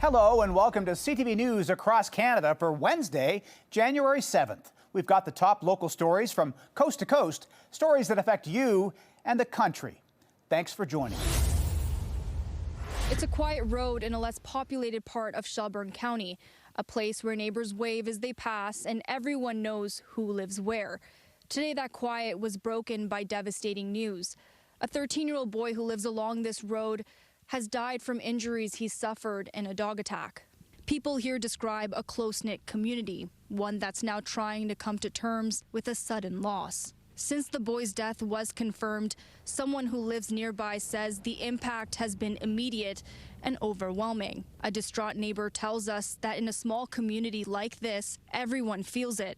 Hello and welcome to CTV News across Canada for Wednesday, January 7th. We've got the top local stories from coast to coast, stories that affect you and the country. Thanks for joining us. It's a quiet road in a less populated part of Shelburne County, a place where neighbors wave as they pass and everyone knows who lives where. Today, that quiet was broken by devastating news. A 13-year-old boy who lives along this road has died from injuries he suffered in a dog attack. People here describe a close-knit community, one that's now trying to come to terms with a sudden loss. Since the boy's death was confirmed, someone who lives nearby says the impact has been immediate and overwhelming. A distraught neighbor tells us that in a small community like this, everyone feels it.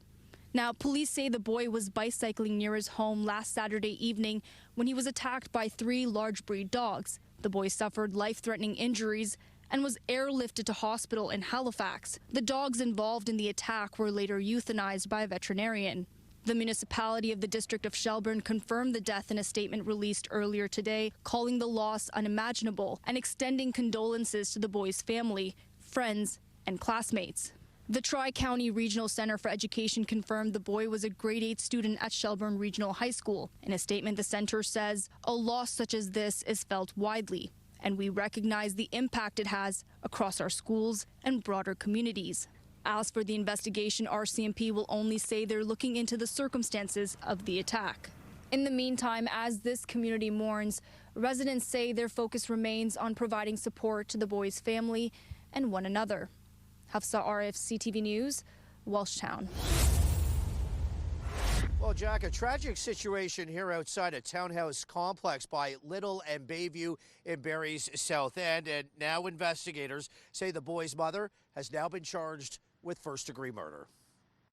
Now, police say the boy was bicycling near his home last Saturday evening when he was attacked by 3 large breed dogs. The boy suffered life-threatening injuries and was airlifted to hospital in Halifax. The dogs involved in the attack were later euthanized by a veterinarian. The municipality of the District of Shelburne confirmed the death in a statement released earlier today, calling the loss unimaginable and extending condolences to the boy's family, friends, and classmates. The Tri-County Regional Center for Education confirmed the boy was a grade 8 student at Shelburne Regional High School. In a statement, the center says, "A loss such as this is felt widely, and we recognize the impact it has across our schools and broader communities." As for the investigation, RCMP will only say they're looking into the circumstances of the attack. In the meantime, as this community mourns, residents say their focus remains on providing support to the boy's family and one another. Hafsa Arif, CTV News, Welshtown. Well, Jack, a tragic situation here outside a townhouse complex by Little and Bayview in Barrie's South End. And now investigators say the boy's mother has now been charged with first-degree murder.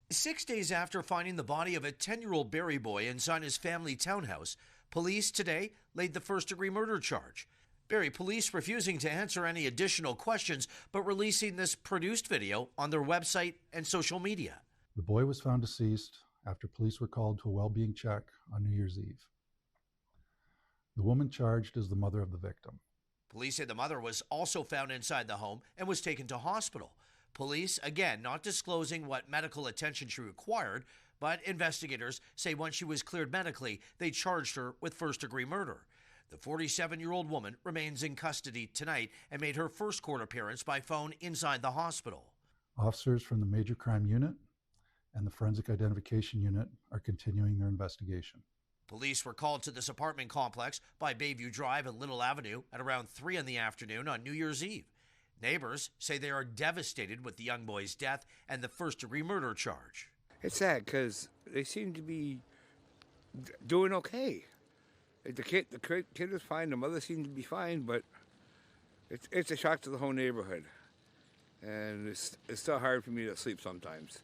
6 days after finding the body of a 10-year-old Barrie boy inside his family townhouse, police today laid the first-degree murder charge. Barrie police refusing to answer any additional questions, but releasing this produced video on their website and social media. The boy was found deceased after police were called to a well-being check on New Year's Eve. The woman charged is the mother of the victim. Police say the mother was also found inside the home and was taken to hospital. Police, again, not disclosing what medical attention she required, but investigators say once she was cleared medically, they charged her with first-degree murder. The 47-year-old woman remains in custody tonight and made her first court appearance by phone inside the hospital. Officers from the Major Crime Unit and the Forensic Identification Unit are continuing their investigation. Police were called to this apartment complex by Bayview Drive and Little Avenue at around 3 in the afternoon on New Year's Eve. Neighbors say they are devastated with the young boy's death and the first-degree murder charge. It's sad because they seem to be doing okay. The kid was fine, the mother seemed to be fine, but it's a shock to the whole neighborhood. And it's still hard for me to sleep sometimes.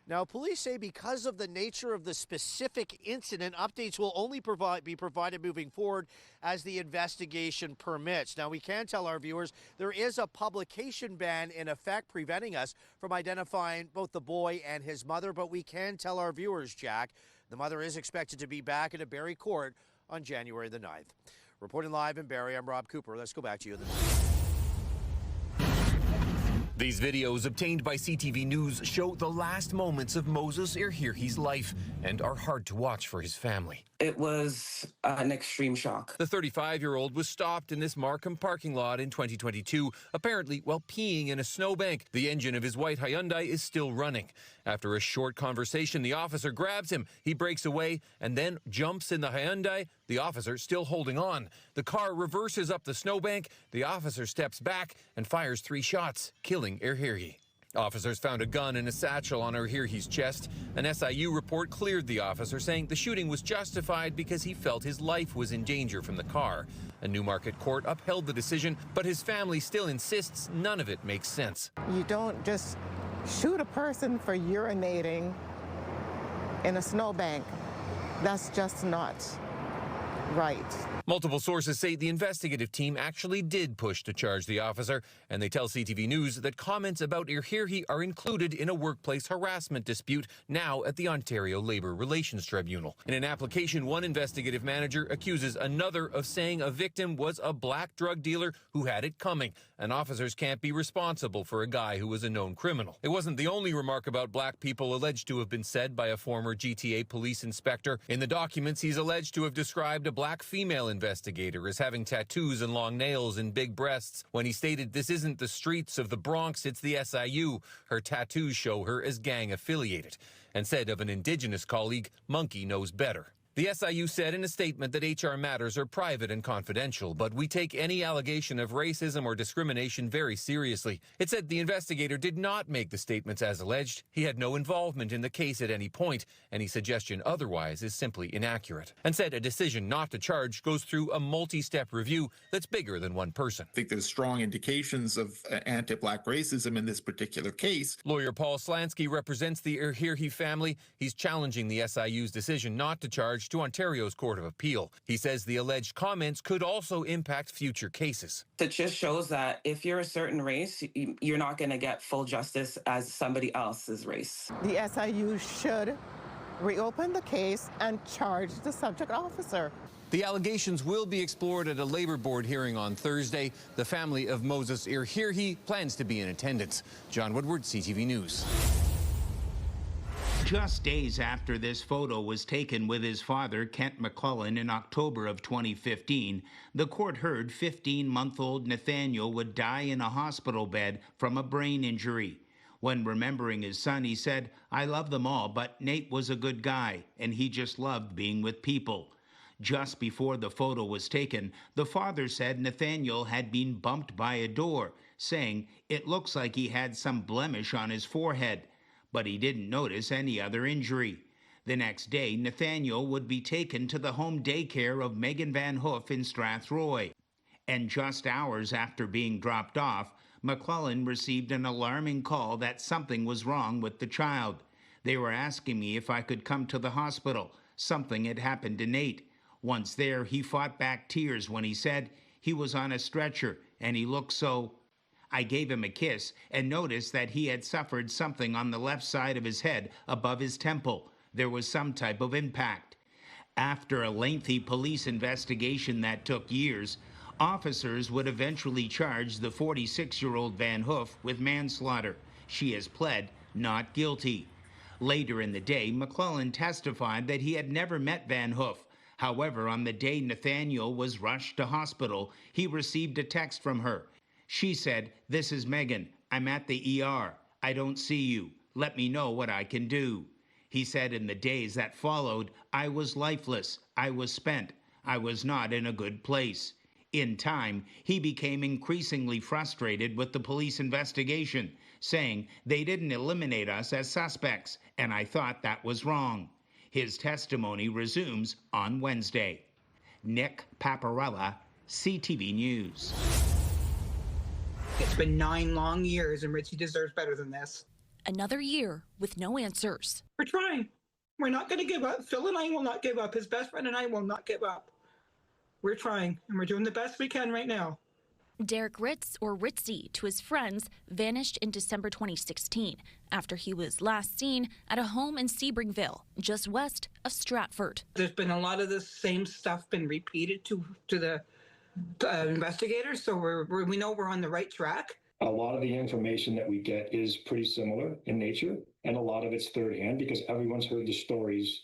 Now, police say because of the nature of the specific incident, updates will only be provided moving forward as the investigation permits. Now, we can tell our viewers there is a publication ban in effect preventing us from identifying both the boy and his mother, but we can tell our viewers, Jack, the mother is expected to be back in a Barrie court on January the 9th. Reporting live in Barrie, I'm Rob Cooper. Let's go back to you. These videos obtained by CTV News show the last moments of Moses Irhirhi's life and are hard to watch for his family. It was an extreme shock. The 35-year-old was stopped in this Markham parking lot in 2022, apparently while peeing in a snowbank. The engine of his white Hyundai is still running. After a short conversation, the officer grabs him. He breaks away and then jumps in the Hyundai, the officer still holding on. The car reverses up the snowbank. The officer steps back and fires 3 shots, killing Irhirhi. Officers found a gun and a satchel on Irhirhi's chest. An SIU report cleared the officer, saying the shooting was justified because he felt his life was in danger from the car. A Newmarket court upheld the decision, but his family still insists none of it makes sense. You don't just shoot a person for urinating in a snowbank. That's just not right. Multiple sources say the investigative team actually did push to charge the officer, and they tell CTV News that comments about Irhirhi are included in a workplace harassment dispute now at the Ontario Labour Relations Tribunal. In an application, one investigative manager accuses another of saying a victim was a black drug dealer who had it coming, and officers can't be responsible for a guy who was a known criminal. It wasn't the only remark about black people alleged to have been said by a former GTA police inspector. In the documents, he's alleged to have described a black female investigator as having tattoos and long nails and big breasts when he stated, "This isn't the streets of the Bronx, it's the SIU. Her tattoos show her as gang affiliated," and said of an Indigenous colleague, "Monkey knows better." The SIU said in a statement that HR matters are private and confidential, but we take any allegation of racism or discrimination very seriously. It said the investigator did not make the statements as alleged. He had no involvement in the case at any point. Any suggestion otherwise is simply inaccurate. And said a decision not to charge goes through a multi-step review that's bigger than one person. I think there's strong indications of anti-black racism in this particular case. Lawyer Paul Slansky represents the Irhirhi family. He's challenging the SIU's decision not to charge to Ontario's Court of Appeal. He says the alleged comments could also impact future cases. It just shows that if you're a certain race, you're not going to get full justice as somebody else's race. The SIU should reopen the case and charge the subject officer. The allegations will be explored at a Labour Board hearing on Thursday. The family of Moses Irhirhi plans to be in attendance. John Woodward, CTV News. Just days after this photo was taken with his father, Kent McClellan, in October of 2015, the court heard 15-month-old Nathaniel would die in a hospital bed from a brain injury. When remembering his son, he said, "I love them all, but Nate was a good guy, and he just loved being with people." Just before the photo was taken, the father said Nathaniel had been bumped by a door, saying it looks like he had some blemish on his forehead, but he didn't notice any other injury. The next day, Nathaniel would be taken to the home daycare of Megan Van Hoof in Strathroy. And just hours after being dropped off, McClellan received an alarming call that something was wrong with the child. They were asking me if I could come to the hospital. Something had happened to Nate. Once there, he fought back tears when he said he was on a stretcher and he looked so... I gave him a kiss and noticed that he had suffered something on the left side of his head above his temple. There was some type of impact. After a lengthy police investigation that took years, officers would eventually charge the 46-year-old Van Hoof with manslaughter. She has pled not guilty. Later in the day, McClellan testified that he had never met Van Hoof. However, on the day Nathaniel was rushed to hospital, he received a text from her. She said, "This is Megan. I'm at the ER. I don't see you. Let me know what I can do." He said in the days that followed, "I was lifeless. I was spent. I was not in a good place." In time, he became increasingly frustrated with the police investigation, saying they didn't eliminate us as suspects, and I thought that was wrong. His testimony resumes on Wednesday. Nick Paparella, CTV News. It's been 9 long years, and Richie deserves better than this. Another year with no answers. We're trying. We're not going to give up. Phil and I will not give up. His best friend and I will not give up. We're trying, and we're doing the best we can right now. Derek Ritz, or Ritzy, to his friends, vanished in December 2016 after he was last seen at a home in Sebringville, just west of Stratford. There's been a lot of the same stuff been repeated to the investigators, so we know we're on the right track. A lot of the information that we get is pretty similar in nature, and a lot of it's third hand because everyone's heard the stories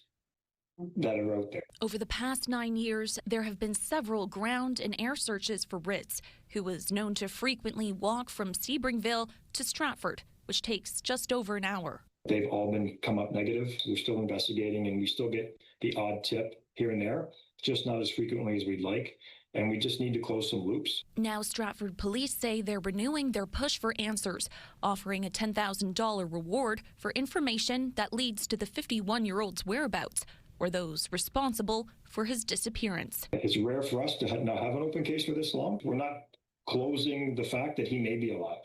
that are out there. Over the past 9 years, there have been several ground and air searches for Ritz, who was known to frequently walk from Sebringville to Stratford, which takes just over an hour. They've all come up negative. We're still investigating, and we still get the odd tip here and there, just not as frequently as we'd like. And we just need to close some loops. Now Stratford police say they're renewing their push for answers, offering a $10,000 reward for information that leads to the 51-year-old's whereabouts or those responsible for his disappearance. It's rare for us to not have an open case for this long. We're not closing the fact that he may be alive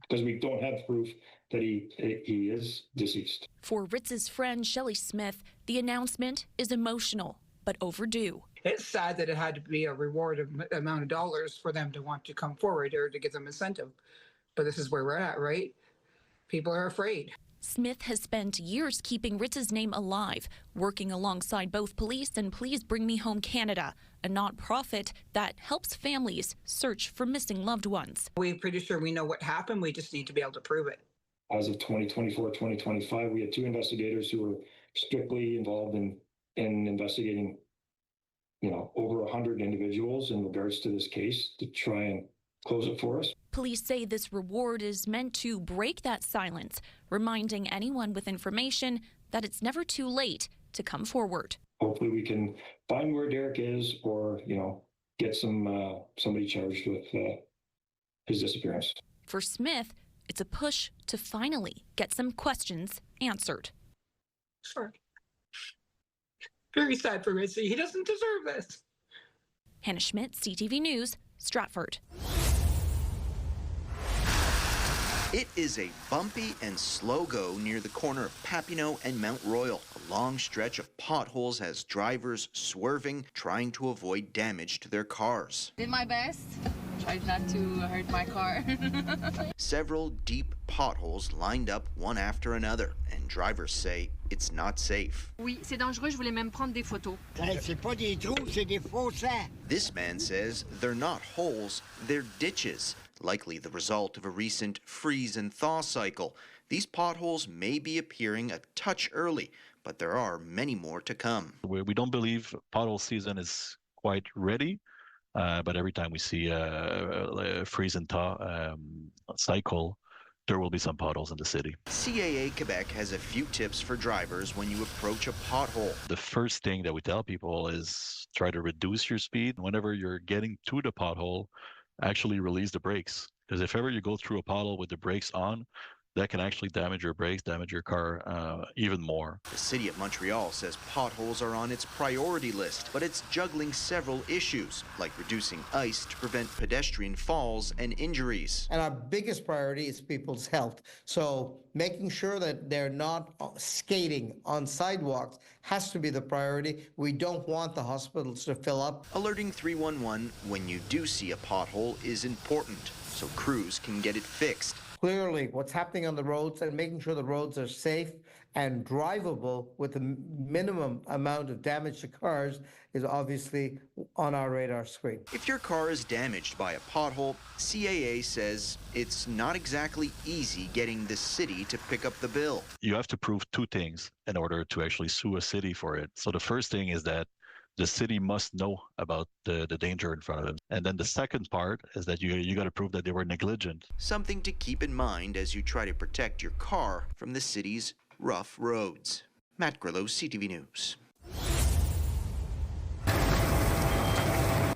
because we don't have proof that he is deceased. For Ritz's friend Shelley Smith, the announcement is emotional but overdue. It's sad that it had to be a reward amount of dollars for them to want to come forward or to give them incentive. But this is where we're at, right? People are afraid. Smith has spent years keeping Ritz's name alive, working alongside both police and Please Bring Me Home Canada, a nonprofit that helps families search for missing loved ones. We're pretty sure we know what happened. We just need to be able to prove it. As of 2024, 2025, we had 2 investigators who were strictly involved in investigating, over 100 individuals in regards to this case to try and close it for us. Police say this reward is meant to break that silence, reminding anyone with information that it's never too late to come forward. Hopefully we can find where Derek is or, get somebody charged with his disappearance. For Smith, it's a push to finally get some questions answered. Sure. Very sad for Ritzy. He doesn't deserve this. Hannah Schmidt, CTV News, Stratford. It is a bumpy and slow go near the corner of Papineau and Mount Royal. A long stretch of potholes has drivers swerving, trying to avoid damage to their cars. Did my best. Tried not to hurt my car. Several deep potholes lined up one after another, and drivers say it's not safe. Oui, c'est dangereux, je voulais même prendre des photos. C'est pas des trous, c'est des fossés. This man says they're not holes, they're ditches, likely the result of a recent freeze and thaw cycle. These potholes may be appearing a touch early, but there are many more to come. We don't believe pothole season is quite ready, but every time we see a freeze and thaw cycle, there will be some potholes in the city. CAA Quebec has a few tips for drivers when you approach a pothole. The first thing that we tell people is try to reduce your speed. Whenever you're getting to the pothole, actually release the brakes. Because if ever you go through a pothole with the brakes on, that can actually damage your brakes, damage your car even more. The City of Montreal says potholes are on its priority list, but it's juggling several issues, like reducing ice to prevent pedestrian falls and injuries. And our biggest priority is people's health. So making sure that they're not skating on sidewalks has to be the priority. We don't want the hospitals to fill up. Alerting 311 when you do see a pothole is important, so crews can get it fixed. Clearly, what's happening on the roads and making sure the roads are safe and drivable with the minimum amount of damage to cars is obviously on our radar screen. If your car is damaged by a pothole, CAA says it's not exactly easy getting the city to pick up the bill. You have to prove 2 things in order to actually sue a city for it. So the first thing is that the city must know about the danger in front of them. And then the second part is that you got to prove that they were negligent. Something to keep in mind as you try to protect your car from the city's rough roads. Matt Grillo, CTV News.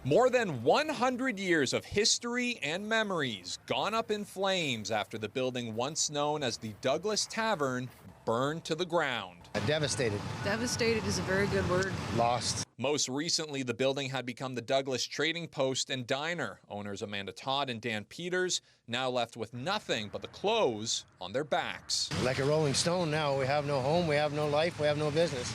More than 100 years of history and memories gone up in flames after the building once known as the Douglas Tavern burned to the ground. Devastated. Devastated is a very good word. Lost. Most recently, the building had become the Douglas Trading Post and Diner. Owners Amanda Todd and Dan Peters now left with nothing but the clothes on their backs. Like a rolling stone now. We have no home, we have no life, we have no business.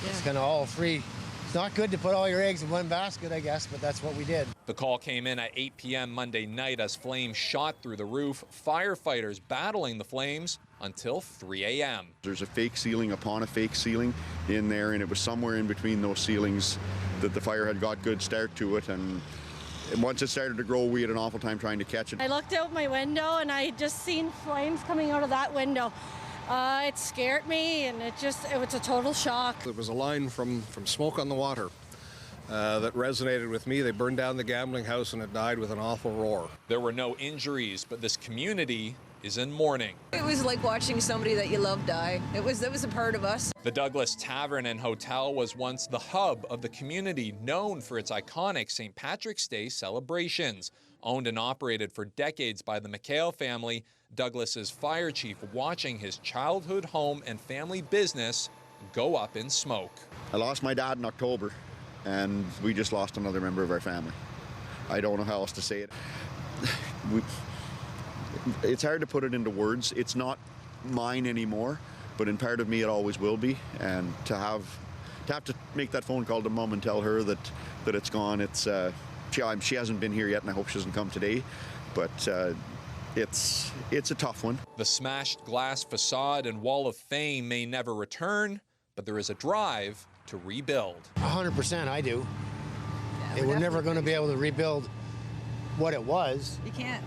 Yeah. It's kind of all free. It's not good to put all your eggs in one basket, I guess, but that's what we did. The call came in at 8 p.m. Monday night as flames shot through the roof, firefighters battling the flames until 3 a.m. There's a fake ceiling upon a fake ceiling in there, and it was somewhere in between those ceilings that the fire had got good start to it, and once it started to grow, we had an awful time trying to catch it. I looked out my window and I just seen flames coming out of that window. It scared me, and it was a total shock. There was a line from smoke on the water that resonated with me. They burned down the gambling house and it died with an awful roar. There were no injuries, but this community is in mourning. It was like watching somebody that you love die. It was a part of us. The Douglas Tavern and Hotel was once the hub of the community, known for its iconic St. Patrick's Day celebrations. Owned and operated for decades by the McHale family, Douglas's fire chief watching his childhood home and family business go up in smoke. I lost my dad in October, and we just lost another member of our family. I don't know how else to say it. It's hard to put it into words. It's not mine anymore, but in part of me it always will be. And to have have to make that phone call to Mom and tell her that it's gone. It's she hasn't been here yet, and I hope she doesn't come today. But it's a tough one. The smashed glass facade and wall of fame may never return, but there is a drive to rebuild. 100%, I do. Yeah, we're never going to be able to rebuild what it was. You can't.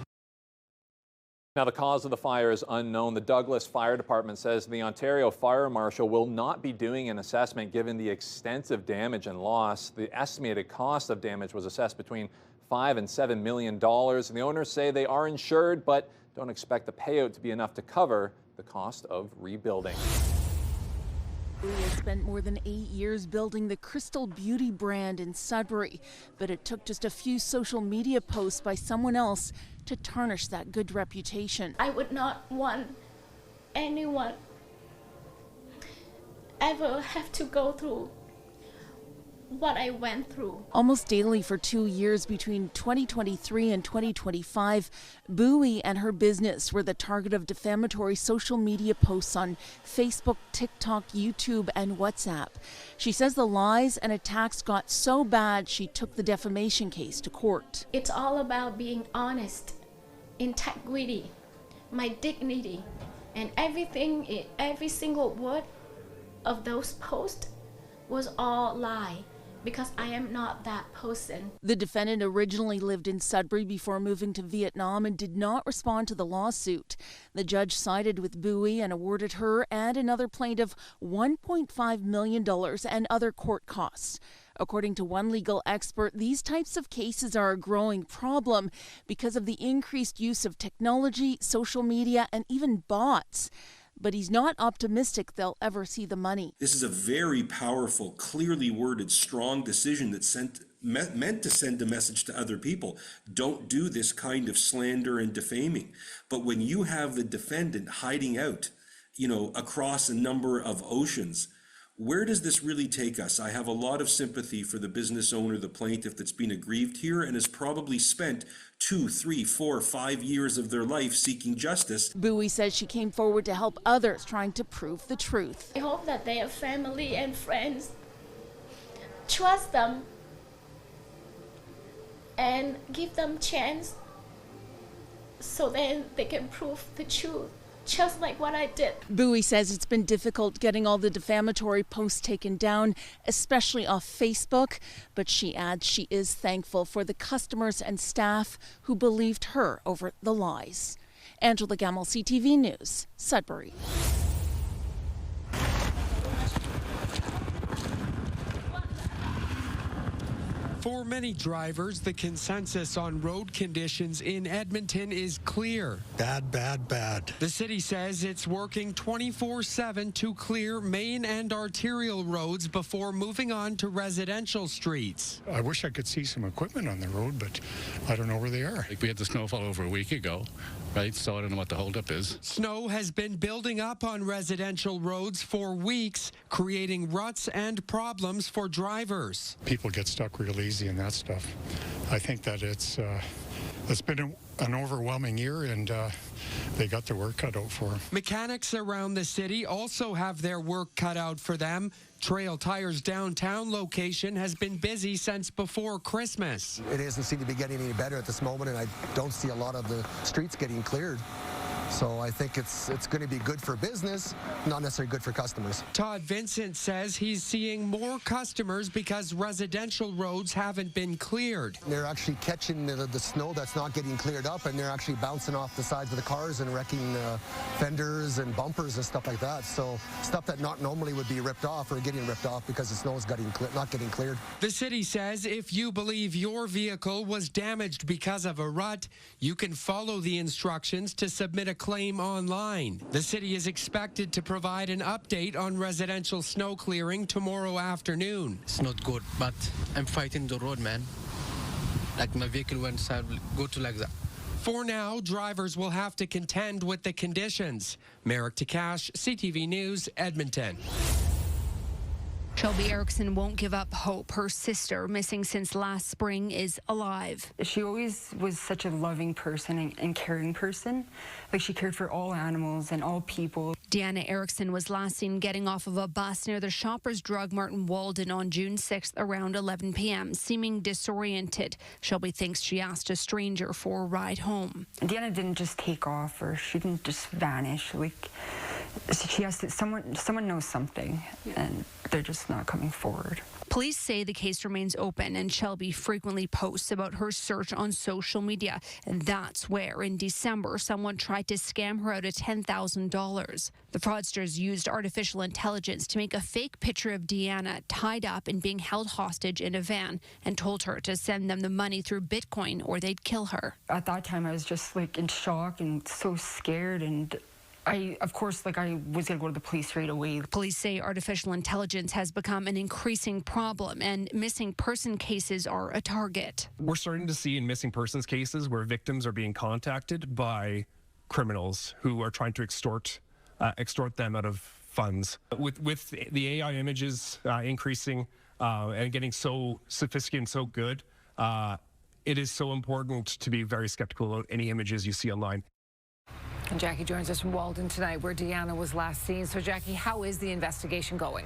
Now, the cause of the fire is unknown. The Douglas Fire Department says the Ontario Fire Marshal will not be doing an assessment given the extensive damage and loss. The estimated cost of damage was assessed between $5 and $7 million. And the owners say they are insured, but don't expect the payout to be enough to cover the cost of rebuilding. We have spent more than 8 years building the Crystal Beauty brand in Sudbury, but it took just a few social media posts by someone else to tarnish that good reputation. I would not want anyone ever have to go through what I went through. Almost daily for 2 years between 2023 and 2025, Bowie and her business were the target of defamatory social media posts on Facebook, TikTok, YouTube, and WhatsApp. She says the lies and attacks got so bad she took the defamation case to court. It's all about being honest, integrity, my dignity, and everything, every single word of those posts was all lie. Because I am not that person. The defendant originally lived in Sudbury before moving to Vietnam and did not respond to the lawsuit. The judge sided with Bowie and awarded her and another plaintiff $1.5 million and other court costs. According to one legal expert, these types of cases are a growing problem because of the increased use of technology, social media, and even bots. But he's not optimistic they'll ever see the money. This is a very powerful, clearly worded, strong decision that meant to send a message to other people. Don't do this kind of slander and defaming. But when you have the defendant hiding out, across a number of oceans, where does this really take us? I have a lot of sympathy for the business owner, the plaintiff that's been aggrieved here and has probably spent 2, 3, 4, 5 years of their life seeking justice. Bowie says she came forward to help others trying to prove the truth. I hope that their family and friends trust them and give them chance so then they can prove the truth. Just like what I did. Bowie says it's been difficult getting all the defamatory posts taken down, especially off Facebook, but she adds she is thankful for the customers and staff who believed her over the lies. Angela Gamble, CTV News, Sudbury. For many drivers, the consensus on road conditions in Edmonton is clear. Bad, bad, bad. The city says it's working 24/7 to clear main and arterial roads before moving on to residential streets. I wish I could see some equipment on the road, but I don't know where they are. Like we had the snowfall over a week ago, right? So I don't know what the holdup is. Snow has been building up on residential roads for weeks, creating ruts and problems for drivers. People get stuck real easy and that stuff. I think that it's been an overwhelming year, and they got their work cut out for them. Mechanics around the city also have their work cut out for them. Trail Tire's downtown location has been busy since before Christmas. It doesn't seem to be getting any better at this moment, and I don't see a lot of the streets getting cleared. So I think it's going to be good for business, not necessarily good for customers. Todd Vincent says he's seeing more customers because residential roads haven't been cleared. They're actually catching the snow that's not getting cleared up, and they're actually bouncing off the sides of the cars and wrecking fenders and bumpers and stuff like that. So stuff that not normally would be ripped off or getting ripped off because the snow is not getting cleared. The city says if you believe your vehicle was damaged because of a rut, you can follow the instructions to submit a claim online. The city is expected to provide an update on residential snow clearing tomorrow afternoon. It's not good, but I'm fighting the road, man. Like my vehicle went side, go to like that. For now, drivers will have to contend with the conditions. Merrick Takash, CTV News, Edmonton. Shelby Erickson won't give up hope. Her sister, missing since last spring, is alive. She always was such a loving person and caring person. Like, she cared for all animals and all people. Deanna Erickson was last seen getting off of a bus near the Shoppers Drug Mart in Walden on June 6th around 11 p.m., seeming disoriented. Shelby thinks she asked a stranger for a ride home. Deanna didn't just take off, or she didn't just vanish. Like, she has to, someone knows something, and they're just not coming forward. Police say the case remains open, and Shelby frequently posts about her search on social media. And that's where, in December, someone tried to scam her out of $10,000. The fraudsters used artificial intelligence to make a fake picture of Deanna tied up and being held hostage in a van, and told her to send them the money through Bitcoin or they'd kill her. At that time, I was just like in shock and so scared, and I was going to go to the police right away. Police say artificial intelligence has become an increasing problem, and missing person cases are a target. We're starting to see in missing persons cases where victims are being contacted by criminals who are trying to extort them out of funds. With the AI images increasing and getting so sophisticated and so good, it is so important to be very skeptical about any images you see online. And Jackie joins us from Walden tonight, where Deanna was last seen. So, Jackie, how is the investigation going?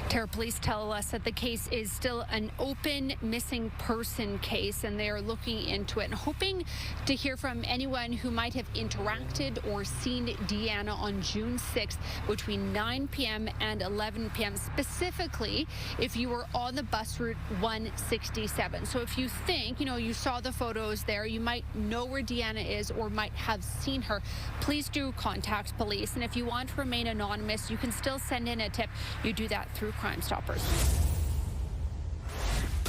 Tara, police tell us that the case is still an open missing person case, and they are looking into it and hoping to hear from anyone who might have interacted or seen Deanna on June 6th between 9 p.m. and 11 p.m., specifically if you were on the bus route 167. So if you think, you saw the photos there, you might know where Deanna is or might have seen her, please do contact police. And if you want to remain anonymous, you can still send in a tip. You do that through Crime Stoppers.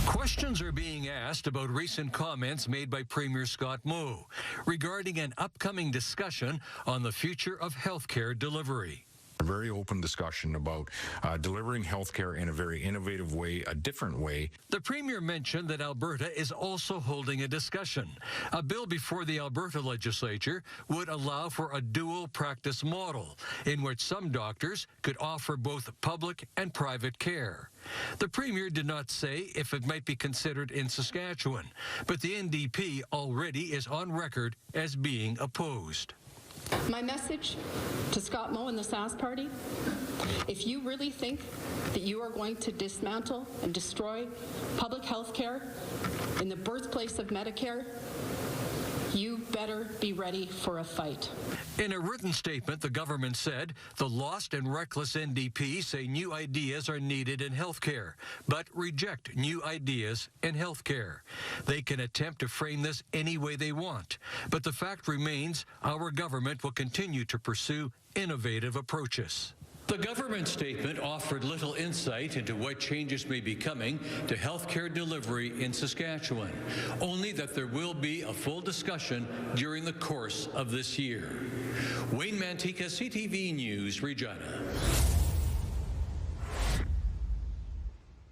Questions are being asked about recent comments made by Premier Scott Moe regarding an upcoming discussion on the future of healthcare delivery. A very open discussion about delivering healthcare in a very innovative way, a different way. The Premier mentioned that Alberta is also holding a discussion. A bill before the Alberta legislature would allow for a dual practice model in which some doctors could offer both public and private care. The Premier did not say if it might be considered in Saskatchewan, but the NDP already is on record as being opposed. My message to Scott Moe and the Sask Party, if you really think that you are going to dismantle and destroy public health care in the birthplace of Medicare, you better be ready for a fight. In a written statement, the government said the lost and reckless NDP say new ideas are needed in healthcare, but reject new ideas in healthcare. They can attempt to frame this any way they want, but the fact remains our government will continue to pursue innovative approaches. The government statement offered little insight into what changes may be coming to healthcare delivery in Saskatchewan, only that there will be a full discussion during the course of this year. Wayne Mantika, CTV News, Regina.